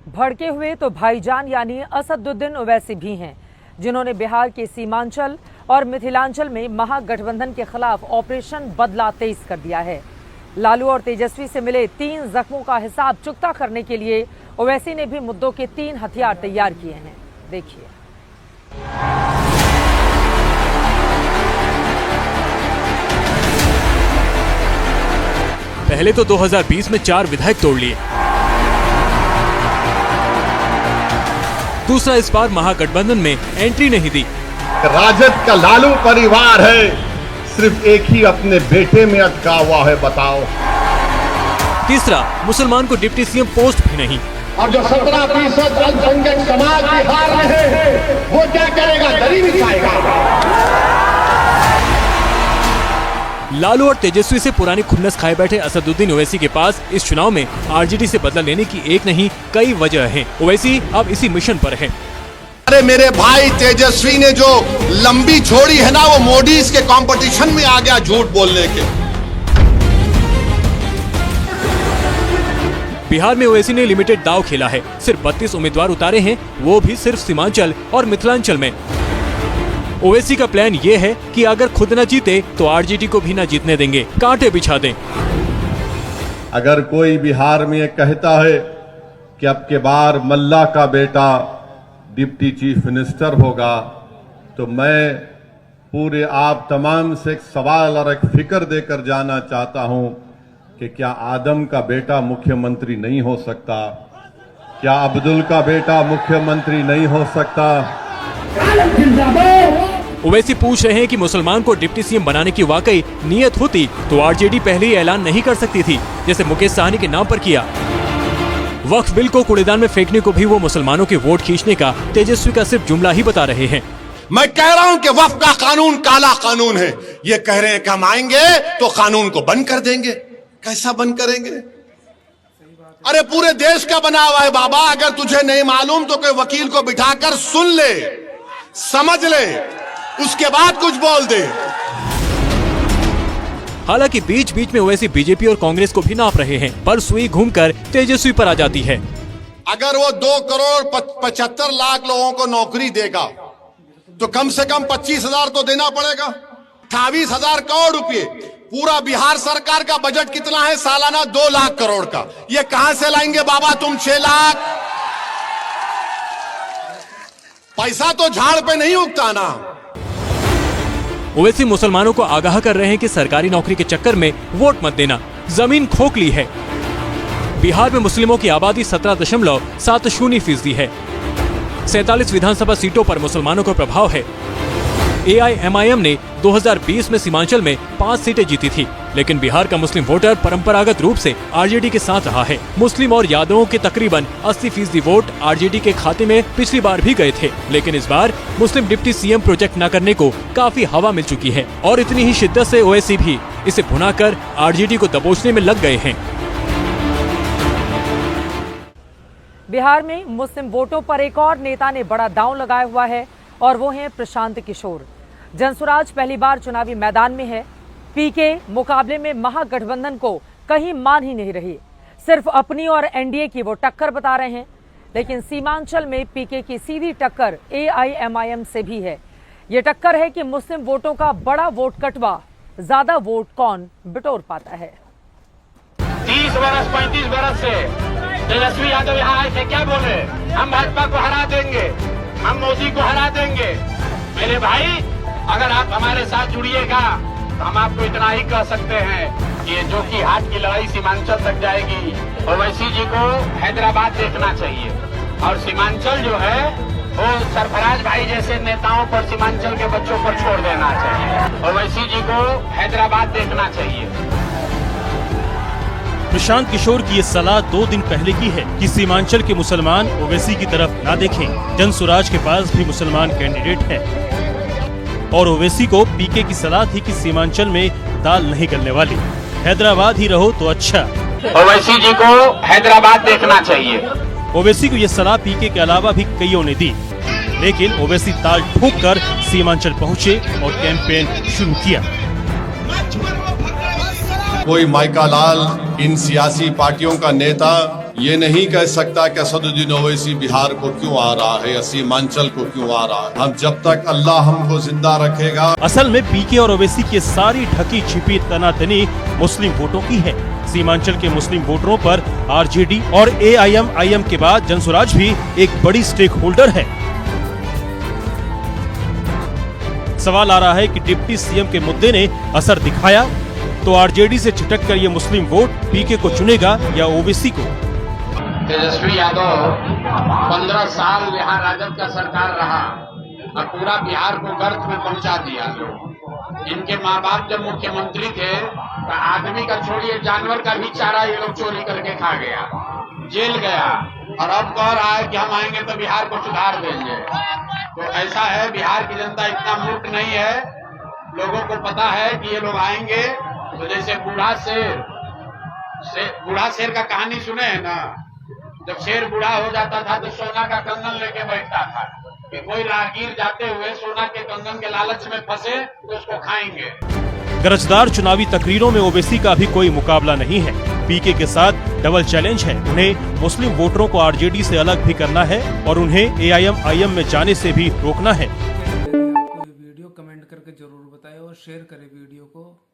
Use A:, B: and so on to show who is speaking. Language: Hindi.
A: भड़के हुए तो भाईजान यानी असदुद्दीन ओवैसी भी हैं, जिन्होंने बिहार के सीमांचल और मिथिलांचल में महागठबंधन के खिलाफ ऑपरेशन बदला तेज कर दिया है। लालू और तेजस्वी से मिले 3 जख्मों का हिसाब चुकता करने के लिए ओवैसी ने भी मुद्दों के 3 हथियार तैयार किए हैं। देखिए।
B: पहले तो 2020 में 4 विधायक तोड़ लिए। दूसरा, इस बार महागठबंधन में एंट्री नहीं दी।
C: राजद का लालू परिवार है, सिर्फ एक ही अपने बेटे में अटका हुआ है, बताओ।
B: तीसरा, मुसलमान को डिप्टी सीएम पोस्ट भी नहीं।
C: और जो 17% अल्पसंख्यक समाज बिहार में है, वो क्या करेगा? गरीबी खाएगा।
B: लालू और तेजस्वी से पुरानी खुन्नस खाए बैठे असदुद्दीन ओवैसी के पास इस चुनाव में आरजेडी से बदला लेने की एक नहीं कई वजह हैं। ओवैसी अब इसी मिशन पर है।
D: अरे मेरे भाई तेजस्वी ने जो लंबी छोड़ी है ना, वो मोदी के कंपटीशन में आ गया झूठ बोलने के।
B: बिहार में ओवैसी ने लिमिटेड दाव खेला है। सिर्फ 32 उम्मीदवार उतारे हैं, वो भी सिर्फ सीमांचल और मिथिलांचल में। ओवैसी का प्लान ये है कि अगर खुद न जीते तो आरजेडी को भी न जीतने देंगे, कांटे बिछा दें।
C: अगर कोई बिहार में कहता है कि अब के बार मल्ला का बेटा डिप्टी चीफ मिनिस्टर होगा, तो मैं पूरे आप तमाम से एक सवाल और एक फिक्र देकर जाना चाहता हूं कि क्या आदम का बेटा मुख्यमंत्री नहीं हो सकता? क्या अब्दुल का बेटा मुख्यमंत्री नहीं हो सकता?
B: ओवैसी पूछ रहे हैं कि मुसलमान को डिप्टी सीएम बनाने की वाकई नियत होती तो आरजेडी पहले ही ऐलान नहीं कर सकती थी, जैसे मुकेश सहनी के नाम पर किया। वक्फ बिल को कूड़ेदान में फेंकने को भी वो मुसलमानों के वोट खींचने का तेजस्वी का सिर्फ जुमला ही बता रहे हैं।
D: मैं कह रहा हूं कि वक्फ का कानून काला कानून है। ये कह रहे हैं कि हम आएंगे तो कानून को बंद कर देंगे। कैसा बंद करेंगे? अरे पूरे देश का बना हुआ है बाबा। अगर तुझे नहीं मालूम तो कोई वकील को बिठाकर सुन ले, समझ ले, उसके बाद कुछ बोल दे।
B: हालांकि बीच बीच में ओवैसी बीजेपी और कांग्रेस को भी नाप रहे हैं, पर सुई घूमकर तेजस्वी पर आ जाती है।
D: अगर वो 2 करोड़ 75 लाख लोगों को नौकरी देगा तो कम से कम 25,000 तो देना पड़ेगा। 28,000 करोड़ रुपए। पूरा बिहार सरकार का बजट कितना है? सालाना 2 लाख करोड़ का। ये कहां से लाएंगे बाबा तुम 6 लाख? पैसा तो झाड़ पे नहीं उगता ना।
B: ओवैसी मुसलमानों को आगाह कर रहे हैं कि सरकारी नौकरी के चक्कर में वोट मत देना, जमीन खोखली है। बिहार में मुस्लिमों की आबादी 17.70% है। 47 विधानसभा सीटों पर मुसलमानों का प्रभाव है। AIMIM ने 2020 में सीमांचल में 5 सीटें जीती थी, लेकिन बिहार का मुस्लिम वोटर परंपरागत रूप से आरजेडी के साथ रहा है। मुस्लिम और यादवों के तकरीबन 80% वोट आरजेडी के खाते में पिछली बार भी गए थे, लेकिन इस बार मुस्लिम डिप्टी सीएम प्रोजेक्ट न करने को काफी हवा मिल चुकी है और इतनी ही शिद्दत से ओवैसी भी इसे भुनाकर आरजेडी को दबोचने में लग गए हैं।
A: बिहार में मुस्लिम वोटों पर एक और नेता ने बड़ा दांव लगाया हुआ है और वो हैं प्रशांत किशोर। जनसुराज पहली बार चुनावी मैदान में है। पीके मुकाबले में महागठबंधन को कहीं मान ही नहीं रही। सिर्फ अपनी और एनडीए की वो टक्कर बता रहे हैं, लेकिन सीमांचल में पीके की सीधी टक्कर AIMIM से भी है। ये टक्कर है कि मुस्लिम वोटों का बड़ा वोट कटवा ज्यादा वोट कौन बिटोर पाता है।
E: 30 वर्ष 35 वर्ष से तेजस्वी यादव यहाँ आए थे, क्या बोले? हम भाजपा को हरा देंगे, हम मोदी को हरा देंगे। मेरे भाई, अगर आप हमारे साथ जुड़िएगा तो हम आपको इतना ही कह सकते हैं कि ये जो की हाट की लड़ाई सीमांचल तक जाएगी। ओवैसी जी को हैदराबाद देखना चाहिए और सीमांचल जो है वो सरफराज भाई जैसे नेताओं पर, सीमांचल के बच्चों पर छोड़ देना चाहिए। ओवैसी जी को हैदराबाद देखना चाहिए।
F: प्रशांत किशोर की ये सलाह 2 दिन पहले की है कि सीमांचल के मुसलमान ओवैसी की तरफ ना देखें। जनसुराज के पास भी मुसलमान कैंडिडेट है और ओवैसी को पीके की सलाह थी कि सीमांचल में दाल नहीं गलने वाली, हैदराबाद ही रहो तो अच्छा।
E: ओवैसी जी को हैदराबाद देखना चाहिए।
F: ओवैसी को ये सलाह पीके के अलावा भी कईयों ने दी, लेकिन ओवैसी ताल ठोक कर सीमांचल पहुँचे और कैंपेन शुरू किया।
D: कोई माइका लाल इन सियासी पार्टियों का नेता ये नहीं कह सकता कि असदुद्दीन ओवैसी बिहार को क्यों आ रहा है या सीमांचल को क्यों आ रहा है। हम जब तक अल्लाह हमको जिंदा रखेगा।
F: असल में पीके और ओवैसी की सारी ढकी छिपी तनातनी मुस्लिम वोटों की है। सीमांचल के मुस्लिम वोटरों पर आरजेडी और एआईएम के बाद जनसुराज भी एक बड़ी स्टेक होल्डर है। सवाल आ रहा है कि डिप्टी सीएम के मुद्दे ने असर दिखाया तो आरजेडी से छिटक कर ये मुस्लिम वोट पीके को चुनेगा या ओवैसी को।
E: तेजस्वी यादव 15 साल बिहार राजद का सरकार रहा और पूरा बिहार को गर्त में पहुंचा दिया। इनके माँ बाप जब मुख्यमंत्री थे तो आदमी का छोड़िए जानवर का भी चारा ये लोग चोरी करके खा गया, जेल गया, और अब कह रहा है कि हम आएंगे तो बिहार को सुधार देंगे। तो ऐसा है, बिहार की जनता इतना मूर्ख नहीं है, लोगों को पता है कि ये लोग आएंगे तो जैसे बूढ़ा शेर का कहानी सुने हैं ना, जब शेर बूढ़ा हो जाता था तो सोना का कंगन लेके बैठता था कि कोई राहगीर जाते हुए सोना के कंगन के लालच में फंसे तो उसको खाएंगे।
F: गरजदार चुनावी तकरीरों में ओवैसी का भी कोई मुकाबला नहीं है। पीके के साथ डबल चैलेंज है। उन्हें मुस्लिम वोटरों को आरजेडी से अलग भी करना है और उन्हें एआईएम में जाने से भी रोकना है।
G: आपको ये वीडियो कमेंट करके जरूर बताएं और शेयर करें वीडियो को।